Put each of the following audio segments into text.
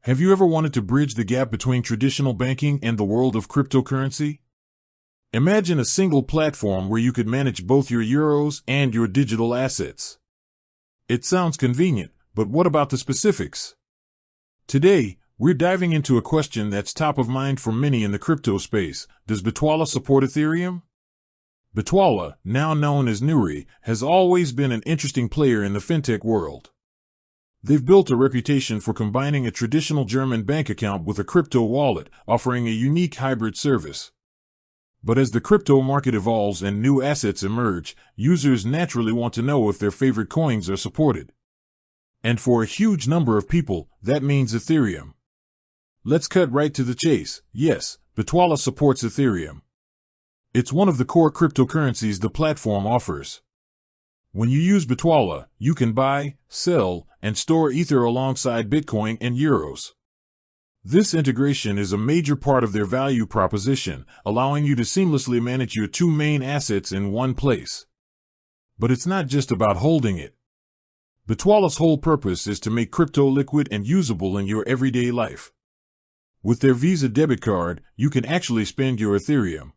Have you ever wanted to bridge the gap between traditional banking and the world of cryptocurrency? Imagine a single platform where you could manage both your euros and your digital assets. It sounds convenient, but what about the specifics? Today, we're diving into a question that's top of mind for many in the crypto space. Does Bitwala support Ethereum? Bitwala, now known as Nuggs, has always been an interesting player in the fintech world. They've built a reputation for combining a traditional German bank account with a crypto wallet, offering a unique hybrid service. But as the crypto market evolves and new assets emerge, users naturally want to know if their favorite coins are supported. And for a huge number of people, that means Ethereum. Let's cut right to the chase. Yes, Bitwala supports Ethereum. It's one of the core cryptocurrencies the platform offers. When you use Bitwala, you can buy, sell, and store Ether alongside Bitcoin and euros. This integration is a major part of their value proposition, allowing you to seamlessly manage your two main assets in one place. But it's not just about holding it. Bitwala's whole purpose is to make crypto liquid and usable in your everyday life. With their Visa debit card, you can actually spend your Ethereum.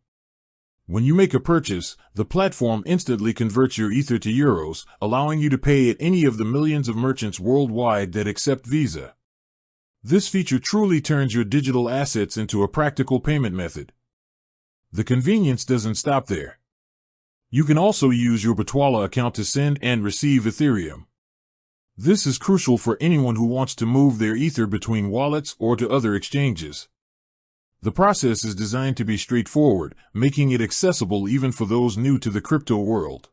When you make a purchase, the platform instantly converts your Ether to euros, allowing you to pay at any of the millions of merchants worldwide that accept Visa. This feature truly turns your digital assets into a practical payment method. The convenience doesn't stop there. You can also use your Bitwala account to send and receive Ethereum. This is crucial for anyone who wants to move their Ether between wallets or to other exchanges. The process is designed to be straightforward, making it accessible even for those new to the crypto world.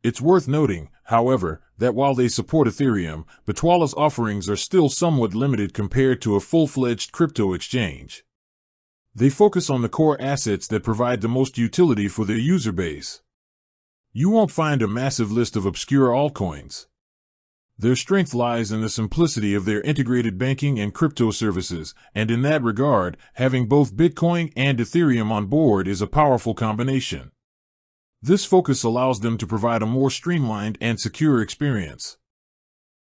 It's worth noting, however, that while they support Ethereum, Bitwala's offerings are still somewhat limited compared to a full-fledged crypto exchange. They focus on the core assets that provide the most utility for their user base. You won't find a massive list of obscure altcoins. Their strength lies in the simplicity of their integrated banking and crypto services, and in that regard, having both Bitcoin and Ethereum on board is a powerful combination. This focus allows them to provide a more streamlined and secure experience.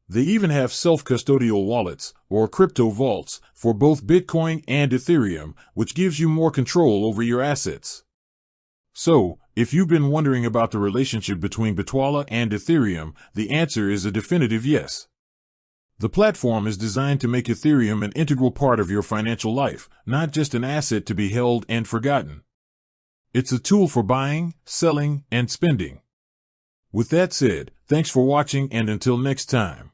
They even have self-custodial wallets, or crypto vaults, for both Bitcoin and Ethereum, which gives you more control over your assets. So, if you've been wondering about the relationship between Bitwala and Ethereum, the answer is a definitive yes. The platform is designed to make Ethereum an integral part of your financial life, not just an asset to be held and forgotten. It's a tool for buying, selling, and spending. With that said, thanks for watching, and until next time.